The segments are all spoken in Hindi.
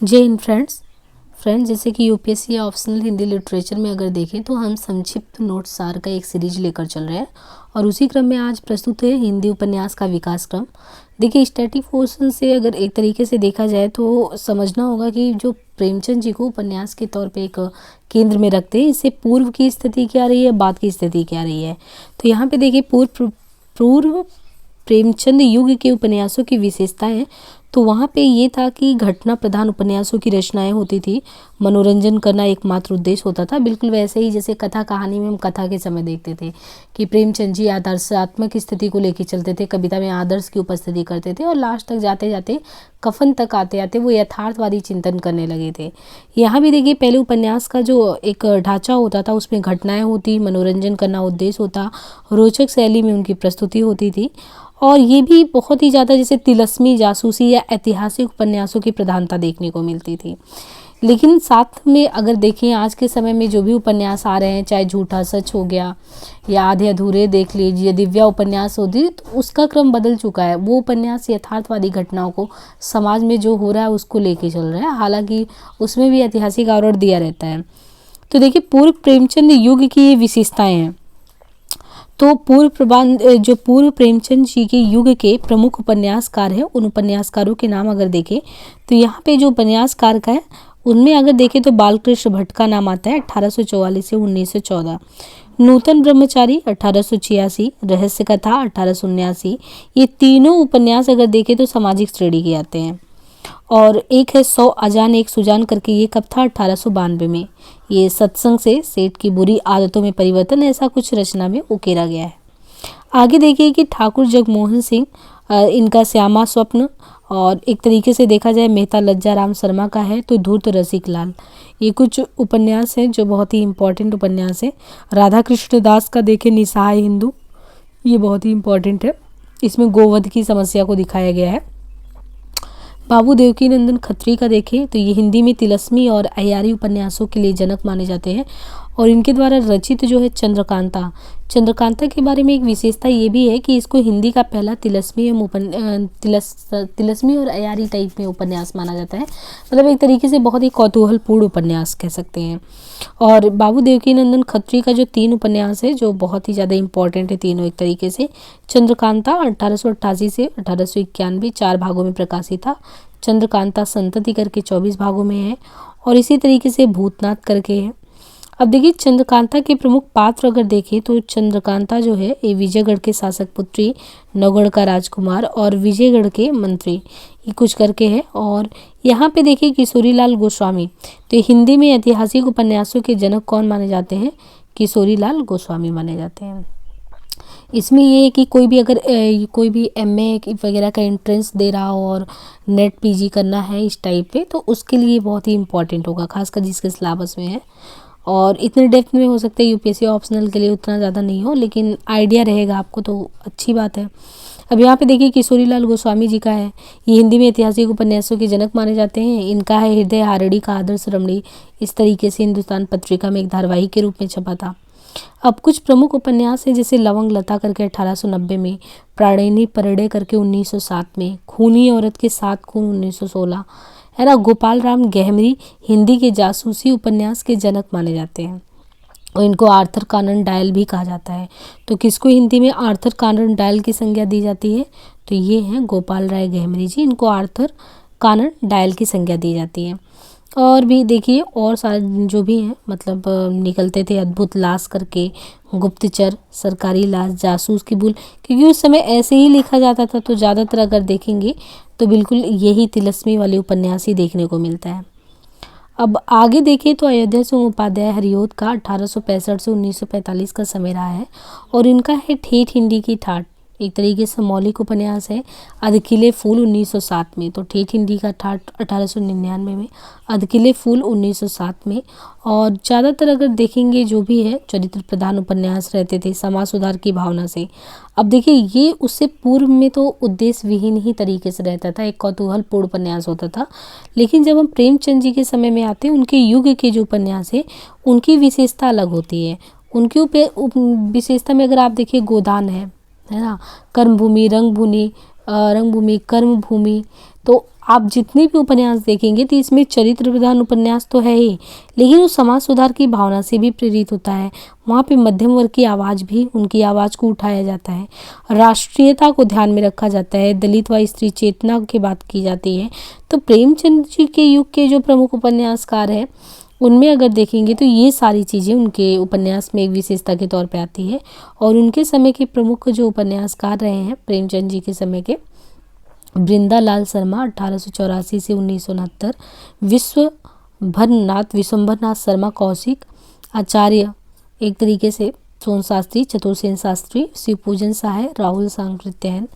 जय हिंद फ्रेंड्स जैसे कि यूपीएससी या ऑप्शनल हिंदी लिटरेचर में अगर देखें तो हम संक्षिप्त नोट्स सार का एक सीरीज लेकर चल रहे हैं और उसी क्रम में आज प्रस्तुत है हिंदी उपन्यास का विकास क्रम। देखिए, स्टैटिक पोर्शन से अगर एक तरीके से देखा जाए तो समझना होगा कि जो प्रेमचंद जी को उपन्यास के तौर पे एक केंद्र में रखते हैं, इससे पूर्व की स्थिति क्या रही है, बाद की स्थिति क्या रही है। तो यहाँ पे देखिए पूर्व प्रेमचंद युग के उपन्यासों की विशेषताएं, तो वहाँ पे ये था कि घटना प्रधान उपन्यासों की रचनाएं होती थी, मनोरंजन करना एकमात्र उद्देश्य होता था। बिल्कुल वैसे ही जैसे कथा कहानी में हम कथा के समय देखते थे कि प्रेमचंद जी आदर्शात्मक स्थिति को लेकर चलते थे, कविता में आदर्श की उपस्थिति करते थे और लास्ट तक जाते जाते कफन तक आते आते वो यथार्थवादी चिंतन करने लगे थे। यहाँ भी देखिए, पहले उपन्यास का जो एक ढांचा होता था उसमें घटनाएं होती, मनोरंजन करना उद्देश्य होता, रोचक शैली में उनकी प्रस्तुति होती थी और ये भी बहुत ही ज़्यादा जैसे तिलस्मी, जासूसी या ऐतिहासिक उपन्यासों की प्रधानता देखने को मिलती थी। लेकिन साथ में अगर देखें आज के समय में जो भी उपन्यास आ रहे हैं, चाहे झूठा सच हो गया या आधे अधूरे देख लीजिए, दिव्या उपन्यास होती, तो उसका क्रम बदल चुका है। वो उपन्यास यथार्थवादी घटनाओं को, समाज में जो हो रहा है उसको लेके चल रहा है, हालांकि उसमें भी ऐतिहासिक आवरण दिया रहता है। तो देखिए, पूर्व प्रेमचंद युग की ये विशेषताएं हैं। तो पूर्व प्रेमचंद जी के युग के प्रमुख उपन्यासकार हैं, उन उपन्यासकारों के नाम अगर देखें तो यहाँ पे जो उपन्यासकार का है उनमें अगर देखें तो बालकृष्ण भट्ट का नाम आता है 1844 से 1914, नूतन ब्रह्मचारी 1886, रहस्य कथा 1879। ये तीनों उपन्यास अगर देखें तो सामाजिक श्रेणी के आते हैं। और एक है 100 अजान एक सुजान करके, ये कब था 1892 में। ये सत्संग से सेठ की बुरी आदतों में परिवर्तन, ऐसा कुछ रचना में उकेरा गया है। आगे देखिए कि ठाकुर जगमोहन सिंह, इनका श्यामा स्वप्न, और एक तरीके से देखा जाए मेहता लज्जा राम शर्मा का है तो धूर्त रसिक लाल। ये कुछ उपन्यास हैं जो बहुत ही इम्पोर्टेंट उपन्यास है। राधा कृष्ण दास का देखें निसहाय हिंदू, ये बहुत ही इम्पोर्टेंट है, इसमें गोवध की समस्या को दिखाया गया है। बाबू देवकीनंदन खत्री का देखें तो ये हिंदी में तिलस्मी और अय्यारी उपन्यासों के लिए जनक माने जाते हैं और इनके द्वारा रचित जो है चंद्रकांता के बारे में एक विशेषता ये भी है कि इसको हिंदी का पहला तिलस्मी और अय्यारी टाइप में उपन्यास माना जाता है। मतलब एक तरीके से बहुत ही कौतूहलपूर्ण उपन्यास कह सकते हैं। और बाबू देवकीनंदन खत्री का जो 3 उपन्यास है जो बहुत ही ज़्यादा इंपॉर्टेंट है तीनों एक तरीके से। चंद्रकांता 1888 से 1891 4 भागों में प्रकाशित था। चंद्रकांता संतति करके 24 भागों में है और इसी तरीके से भूतनाथ करके है। अब देखिए, चंद्रकांता के प्रमुख पात्र अगर देखें तो चंद्रकांता जो है ये विजयगढ़ के शासक पुत्री, नौगढ़ का राजकुमार और विजयगढ़ के मंत्री, ये कुछ करके है। और यहाँ पे देखिए किशोरीलाल गोस्वामी, तो हिंदी में ऐतिहासिक उपन्यासों के जनक कौन माने जाते हैं, किशोरीलाल गोस्वामी माने जाते हैं। इसमें ये है कि कोई भी एमए वगैरह का एंट्रेंस दे रहा हो और नेट पीजी करना है इस टाइप पे, तो उसके लिए बहुत ही इंपॉर्टेंट होगा, खासकर जिसके सिलेबस में है। और इतने डेप्थ में हो सकता है यूपीएससी ऑप्शनल के लिए उतना ज़्यादा नहीं हो, लेकिन आइडिया रहेगा आपको तो अच्छी बात है। अब यहाँ पे देखिए किशोरीलाल गोस्वामी जी का है, ये हिंदी में ऐतिहासिक उपन्यासों के जनक माने जाते हैं। इनका है हृदय हारड़ी का आदर्श रमणी, इस तरीके से हिंदुस्तान पत्रिका में एक धारावाहिक के रूप में छपा था। अब कुछ प्रमुख उपन्यास है जैसे लवंग लता करके 1890 में, प्राणिनी परडे करके 1907 में, खूनी औरत के 7 खून 1916 है ना। गोपाल राम गहमरी हिंदी के जासूसी उपन्यास के जनक माने जाते हैं और इनको आर्थर कानन डायल भी कहा जाता है। तो किसको हिंदी में आर्थर कानन डायल की संज्ञा दी जाती है, तो ये हैं गोपाल राय गहमरी जी, इनको आर्थर कानन डायल की संज्ञा दी जाती है। और भी देखिए और सारे जो भी हैं, मतलब निकलते थे अद्भुत लाश करके, गुप्तचर, सरकारी लाश, जासूस की भूल, क्योंकि उस समय ऐसे ही लिखा जाता था। तो ज़्यादातर अगर देखेंगे तो बिल्कुल यही तिलस्मी वाले उपन्यास ही देखने को मिलता है। अब आगे देखिए तो अयोध्या सिंह उपाध्याय हरिओद का 1865 से 1945 का समय रहा है और इनका है ठेठ हिंदी की ठाठ, एक तरीके से मौलिक उपन्यास है। अधखिले फूल 1907 में, तो ठेठ हिंदी का ठाठ 1899 में, अधखिले फूल 1907 में। और ज़्यादातर अगर देखेंगे जो भी है चरित्र प्रधान उपन्यास रहते थे समाज सुधार की भावना से। अब देखिए, ये उससे पूर्व में तो उद्देश्य विहीन ही तरीके से रहता था, एक कौतूहलपूर्ण उपन्यास होता था। लेकिन जब हम प्रेमचंद जी के समय में आते हैं, उनके युग के जो उपन्यास है उनकी विशेषता अलग होती है। उनकी विशेषता में अगर आप देखिए गोदान है ना, कर्मभूमि, रंगभूमि, कर्मभूमि, तो आप जितने भी उपन्यास देखेंगे तो इसमें चरित्र प्रधान उपन्यास तो है ही, लेकिन वो समाज सुधार की भावना से भी प्रेरित होता है। वहाँ पे मध्यम वर्ग की आवाज़ भी, उनकी आवाज़ को उठाया जाता है, राष्ट्रीयता को ध्यान में रखा जाता है, दलित व स्त्री चेतना की बात की जाती है। तो प्रेमचंद जी के युग के जो प्रमुख उपन्यासकार हैं उनमें अगर देखेंगे तो ये सारी चीज़ें उनके उपन्यास में एक विशेषता के तौर पे आती है। और उनके समय के प्रमुख जो उपन्यासकार रहे हैं प्रेमचंद जी के समय के, वृंदालाल शर्मा 1884 से 1969, विश्वंभरनाथ शर्मा कौशिक, आचार्य एक तरीके से सोन शास्त्री, चतुर्सेन शास्त्री, शिवपूजन सहाय, राहुल सांकृत्यायन,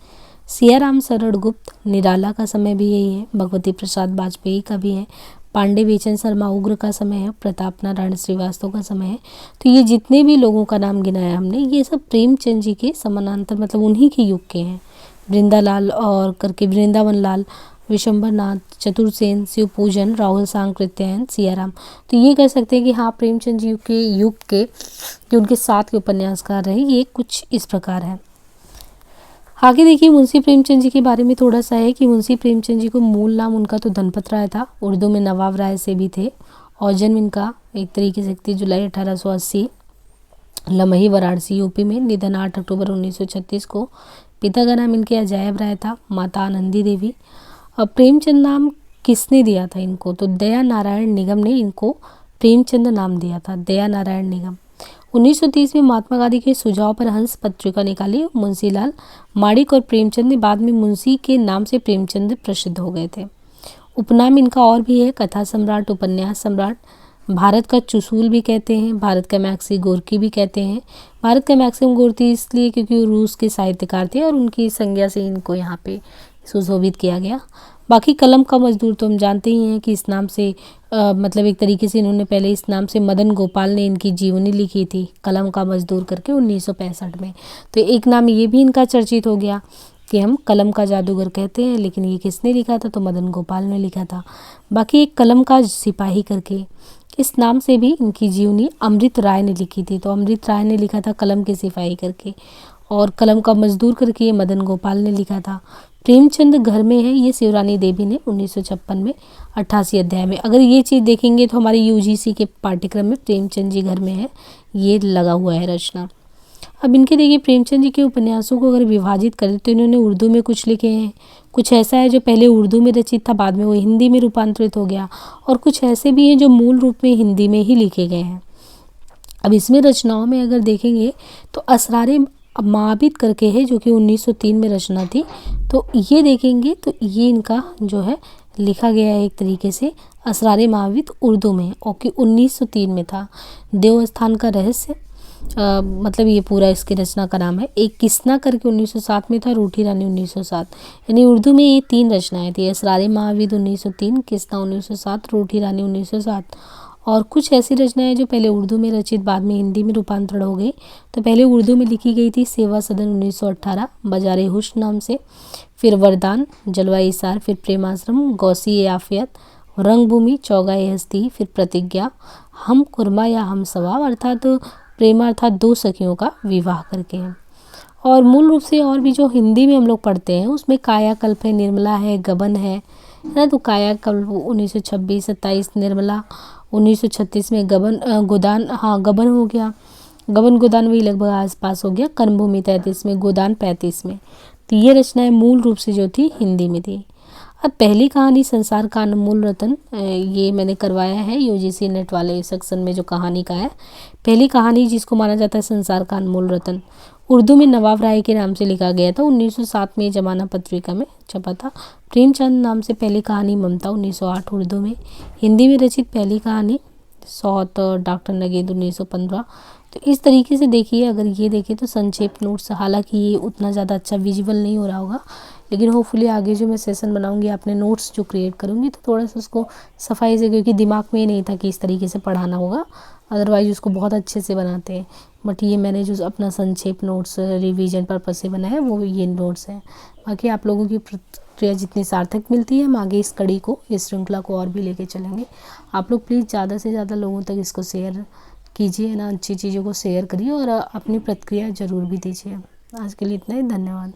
सियाराम शरण गुप्त, निराला का समय भी यही है, भगवती प्रसाद वाजपेयी का भी है, पांडे बेचन शर्मा उग्र का समय है, प्रताप नारायण श्रीवास्तव का समय है। तो ये जितने भी लोगों का नाम गिनाया हमने, ये सब प्रेमचंद जी के समानांतर मतलब उन्हीं के युग के हैं। वृंदालाल और करके वृंदावन लाल, विशंभरनाथ, चतुर्सेन, शिवपूजन, राहुल सांकृत्यायन, सियाराम। तो ये कह सकते हैं कि हाँ प्रेमचंद जी के युग के जो उनके साथ के उपन्यासकार रहे ये कुछ इस प्रकार है। आगे देखिए मुंशी प्रेमचंद जी के बारे में थोड़ा सा है कि मुंशी प्रेमचंद जी को मूल नाम उनका तो धनपत राय था, उर्दू में नवाब राय से भी थे, और जन्म इनका एक तरीके से 31 जुलाई 1880 लमही वाराणसी यूपी में, निधन 8 अक्टूबर 1936 को। पिता का नाम इनके अजायब राय था, माता आनंदी देवी। अब प्रेमचंद नाम किसने दिया था इनको, तो दया नारायण निगम ने इनको प्रेमचंद नाम दिया था, दया नारायण निगम। 1930 में महात्मा गांधी के सुझाव पर हंस पत्रिका निकाली, मुंशीलाल माणिक और प्रेमचंद ने बाद में मुंशी के नाम से प्रेमचंद प्रसिद्ध हो गए थे। उपनाम इनका और भी है, कथा सम्राट, उपन्यास सम्राट, भारत का चुसूल भी कहते हैं, भारत का मैक्सी गोरकी भी कहते हैं। भारत का मैक्सिम गोरकी इसलिए क्योंकि वो रूस के साहित्यकार थे और उनकी संज्ञा से इनको यहाँ पे सुशोभित किया गया। बाकी कलम का मजदूर तो हम जानते ही हैं कि इस नाम से मतलब एक तरीके से इन्होंने पहले इस नाम से मदन गोपाल ने इनकी जीवनी लिखी थी, कलम का मजदूर करके 1965 में। तो एक नाम ये भी इनका चर्चित हो गया कि हम कलम का जादूगर कहते हैं, लेकिन ये किसने लिखा था, तो मदन गोपाल ने लिखा था। बाकी एक कलम का सिपाही करके इस नाम से भी इनकी जीवनी अमृत राय ने लिखी थी, तो अमृत राय ने लिखा था कलम के सिपाही करके, और कलम का मजदूर करके ये मदन गोपाल ने लिखा था। प्रेमचंद घर में है, ये शिवरानी देवी ने 1956 में 88 अध्याय में। अगर ये चीज़ देखेंगे तो हमारे यूजीसी के पाठ्यक्रम में प्रेमचंद जी घर में है ये लगा हुआ है रचना। अब इनके देखिए प्रेमचंद जी के उपन्यासों को अगर विभाजित करें तो इन्होंने उर्दू में कुछ लिखे हैं, कुछ ऐसा है जो पहले उर्दू में रचित था, बाद में वो हिंदी में रूपांतरित हो गया, और कुछ ऐसे भी हैं जो मूल रूप में हिंदी में ही लिखे गए हैं। अब इसमें रचनाओं में अगर देखेंगे तो असरारे माबिद करके है जो कि 1903 में रचना थी, तो ये देखेंगे तो ये इनका जो है लिखा गया है एक तरीके से असरारे माबिद उर्दू में, और कि 1903 में था। देवस्थान का रहस्य मतलब ये पूरा इसकी रचना का नाम है। एक किस्ना करके 1907 में था, रूठी रानी 1907, यानी उर्दू में ये 3 रचनाएं थी, असरारे माविद 1903, किस्ना 1907, रूठी रानी 1907। और कुछ ऐसी रचनाएं जो पहले उर्दू में रचित बाद में हिंदी में रूपांतरण हो गई। तो पहले उर्दू में लिखी गई थी सेवा सदन 1918, बाजारे हुस्न नाम से, फिर वरदान, जलवाए इसार, फिर प्रेमाश्रम, गौसी आफियत, रंगभूमि, चौगाए हस्ती, फिर प्रतिज्ञा, हम कुरमा या हम सवा, अर्थात प्रेमा अर्थात 2 सखियों का विवाह करके है। और मूल रूप से और भी जो हिंदी में हम लोग पढ़ते हैं उसमें कायाकल्प है, निर्मला है, गबन है ना। तो कायाकल्प 1926-27, निर्मला 1936 में, गबन गोदान, हाँ गबन हो गया, गबन गोदान वही लगभग आसपास हो गया, कर्मभूमि 33 में, गोदान 35 में। तो ये रचनाएं मूल रूप से जो थी हिंदी में थी। अब पहली कहानी संसार का अनमोल रतन, ये मैंने करवाया है यूजीसी नेट वाले सेक्शन में जो कहानी का है। पहली कहानी जिसको माना जाता है संसार का अनमोल रतन, उर्दू में नवाब राय के नाम से लिखा गया था, 1907 में जमाना पत्रिका में छपा था। प्रेमचंद नाम से पहली कहानी ममता 1908 उर्दू में। हिंदी में रचित पहली कहानी सौत डॉक्टर नगेद 1915। तो इस तरीके से देखिए, अगर ये देखें तो संक्षेप नोट्स, हालांकि ये उतना ज़्यादा अच्छा विजुअल नहीं हो रहा होगा, लेकिन होपफुली आगे जो मैं सेशन बनाऊंगी अपने नोट्स जो क्रिएट करूंगी तो थोड़ा सा उसको सफाई से, क्योंकि दिमाग में ही नहीं था कि इस तरीके से पढ़ाना होगा, अदरवाइज उसको बहुत अच्छे से बनाते हैं। बट ये मैंने जो अपना संक्षेप नोट्स रिवीजन पर्पज से बनाया है वो ये नोट्स हैं। बाकी आप लोगों की प्रतिक्रिया जितनी सार्थक मिलती है हम आगे इस कड़ी को, इस श्रृंखला को और भी लेके चलेंगे। आप लोग प्लीज़ ज़्यादा से ज़्यादा लोगों तक इसको शेयर कीजिए ना, अच्छी चीज़ों को शेयर करिए और अपनी प्रतिक्रिया ज़रूर भी दीजिए। आज के लिए इतना ही, धन्यवाद।